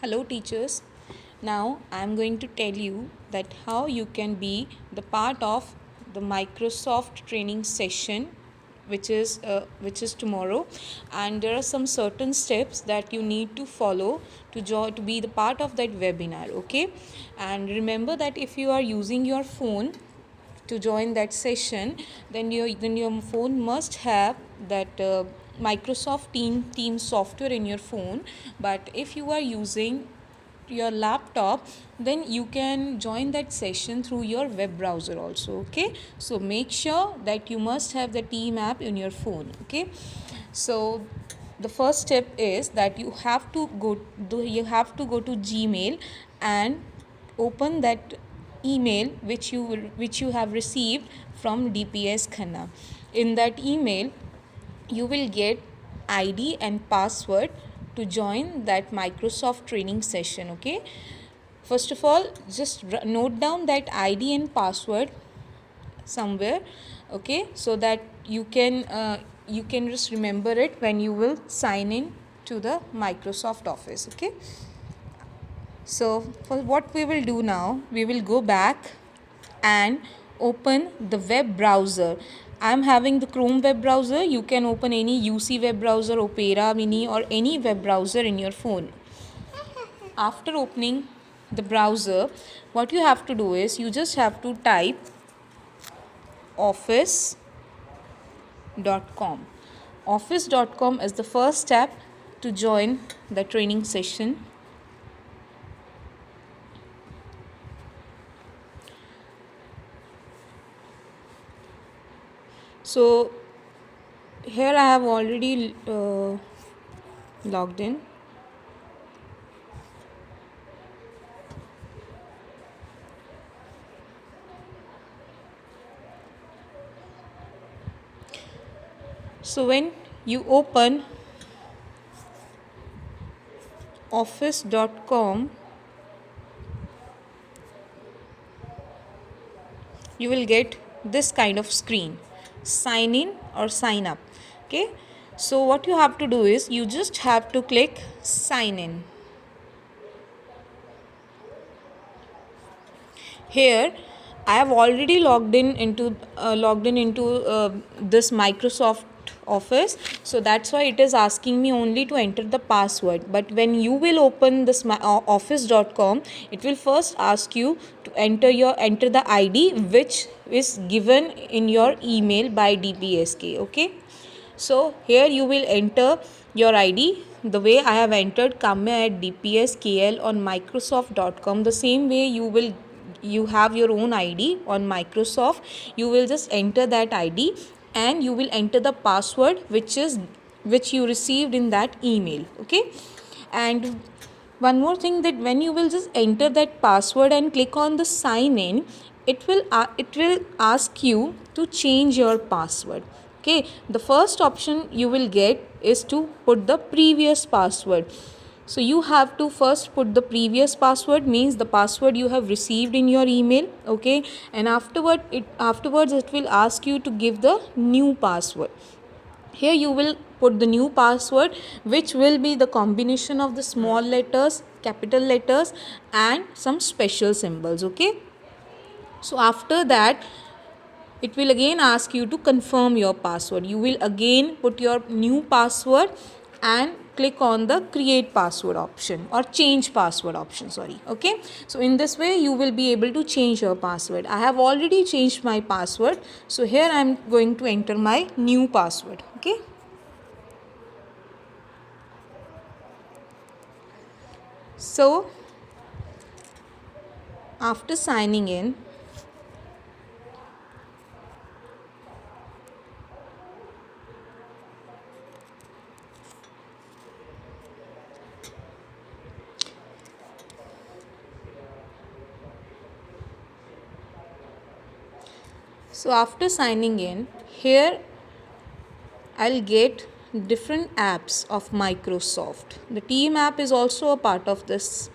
Hello teachers. Now I am going to tell you that how you can be the part of the Microsoft training session which is tomorrow, and there are some certain steps that you need to follow to be the part of that webinar. Okay, and remember that if you are using your phone to join that session, then your phone must have that Microsoft Teams software in your phone. But if you are using your laptop, then you can join that session through your web browser also. Okay, so make sure that you must have the Team app in your phone. Okay, so the first step is that you have to go to Gmail and open that email which you have received from DPS Khanna. In that email you will get ID and password to join that Microsoft training session. Okay, first of all, just note down that ID and password somewhere. Okay, so that you can just remember it when you will sign in to the Microsoft Office. Okay, so for what we will do now, we will go back and open the web browser. I'm having the Chrome web browser. You can open any UC web browser, Opera Mini, or any web browser in your phone. After opening the browser, what you have to do is you just have to type office.com. Office.com is the first step to join the training session. So here I have already logged in. So when you open office.com, you will get this kind of screen: sign in or sign up. Okay, so what you have to do is you just have to click sign in. Here I have already logged in into this Microsoft Office, so that's why it is asking me only to enter the password. But when you will open this office.com, it will first ask you to enter the ID which is given in your email by DPSK. Okay, so here you will enter your ID the way I have entered Kamya@dpskl on Microsoft.com. The same way you have your own ID on Microsoft. You will just enter that ID and you will enter the password which you received in that email. Okay, and one more thing, that when you will just enter that password and click on the sign in, it will ask you to change your password. Okay, the first option you will get is to put the previous password. So you have to first put the previous password, means the password you have received in your email. Okay, and afterwards it will ask you to give the new password. Here you will put the new password, which will be the combination of the small letters, capital letters, and some special symbols. Okay, so after that it will again ask you to confirm your password. You will again put your new password and click on the create password option or change password option, sorry. Okay, so in this way you will be able to change your password. I have already changed my password, so here I am going to enter my new password. Okay, so after signing in, here I'll get different apps of Microsoft. The Team app is also a part of this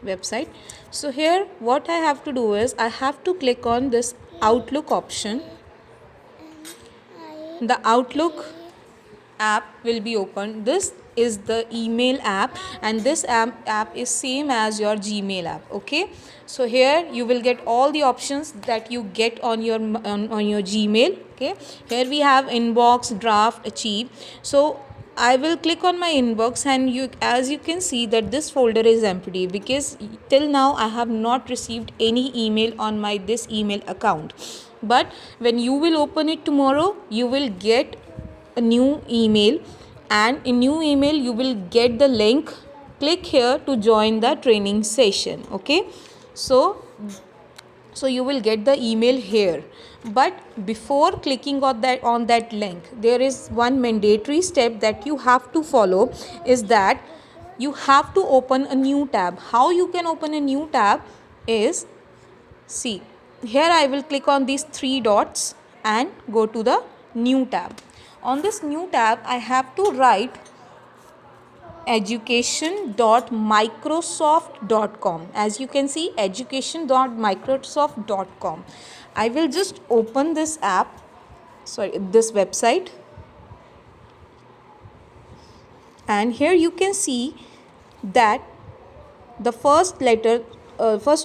website. So here what I have to do is I have to click on this Outlook option. The Outlook app will be opened. This is the email app, and this app is same as your Gmail app. Okay, so here you will get all the options that you get on your Gmail. Okay, here we have inbox, draft, achieve. So I will click on my inbox, and as you can see that this folder is empty because till now I have not received any email on my this email account. But when you will open it tomorrow, you will get a new email, and in new email you will get the link. Click here to join the training session. Okay, so you will get the email here. But before clicking on that link, there is one mandatory step that you have to follow, is that you have to open a new tab. How you can open a new tab is, see, here I will click on these three dots and go to the new tab. On this new tab I have to write education.microsoft.com. as you can see, education.microsoft.com. I will just open this this website, and here you can see that the first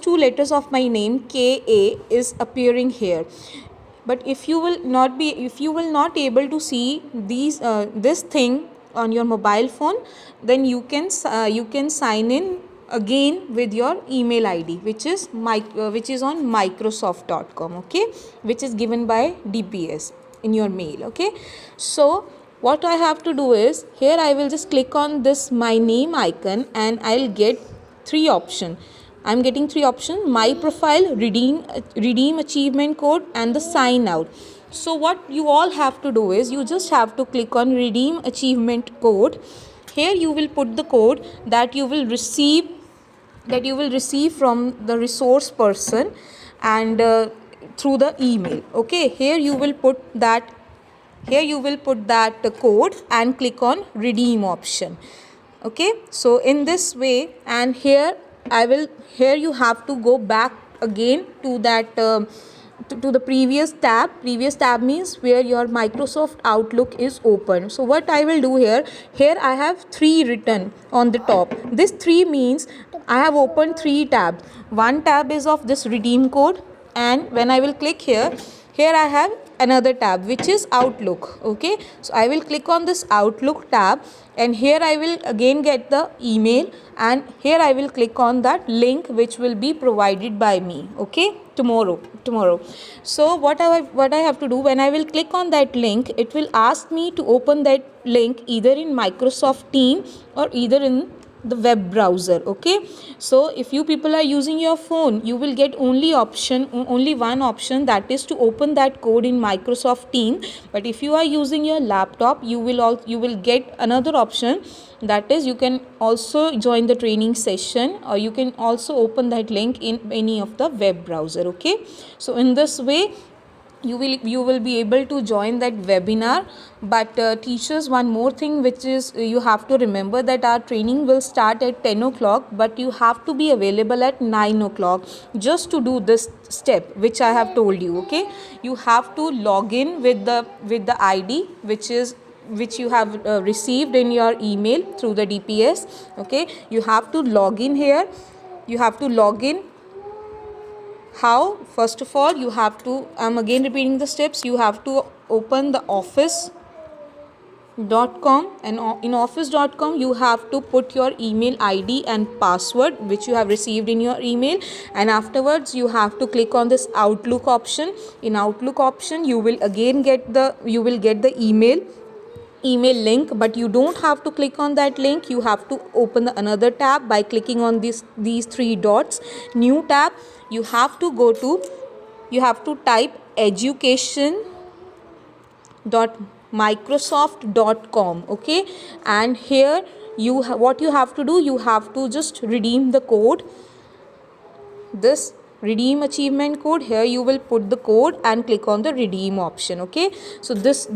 two letters of my name, KA, is appearing here. But if you will not able to see this thing on your mobile phone, then you can sign in again with your email ID, which is on microsoft.com. Okay, which is given by DPS in your mail. Okay, so what I have to do is, here I will just click on this my name icon, and I'll get three options. I'm getting three options: my profile, redeem achievement code, and the sign out. So what you all have to do is, you just have to click on redeem achievement code. Here you will put the code that you will receive from the resource person, and through the email. Okay, here you will put that code and click on redeem option. Okay, so in this way, and here you have to go back again to that to the previous tab. Previous tab means where your Microsoft Outlook is open. So what I will do here I have 3 written on the top. This 3 means I have opened 3 tabs. One tab is of this redeem code, and when I will click here I have another tab which is Outlook. Okay, so I will click on this Outlook tab, and here I will again get the email, and here I will click on that link which will be provided by me. Okay, tomorrow. So what I have to do, when I will click on that link, it will ask me to open that link either in Microsoft Teams or either in the web browser. Okay, so if you people are using your phone, you will get only one option, that is to open that code in Microsoft Teams. But if you are using your laptop, you will get another option, that is you can also join the training session, or you can also open that link in any of the web browser. Okay, so in this way you will be able to join that webinar. But teachers, one more thing which is you have to remember, that our training will start at 10 o'clock, but you have to be available at 9 o'clock just to do this step which I have told you. Okay, you have to log in with the ID which you have received in your email through the DPS. Okay, you have to log in here. You have to log in. How? First of all, you have to, I'm again repeating the steps, you have to open the office.com, and in office.com you have to put your email ID and password which you have received in your email, and afterwards you have to click on this Outlook option. In Outlook option you will again get the email link, but you don't have to click on that link. You have to open another tab by clicking on these 3 dots, new tab. You have to type education.microsoft.com. okay, and here what you have to do, you have to just redeem the code, this redeem achievement code. Here you will put the code and click on the redeem option. Okay, so this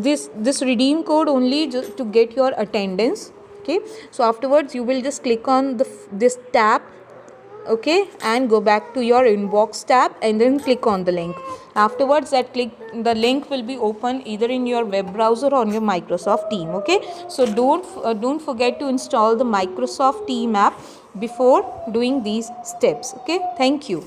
redeem code only just to get your attendance. Okay, so afterwards you will just click on this tab okay, and go back to your inbox tab and then click on the link. Afterwards, the link will be open either in your web browser or on your Microsoft Team. Okay, so don't forget to install the Microsoft Team app before doing these steps. Okay, thank you.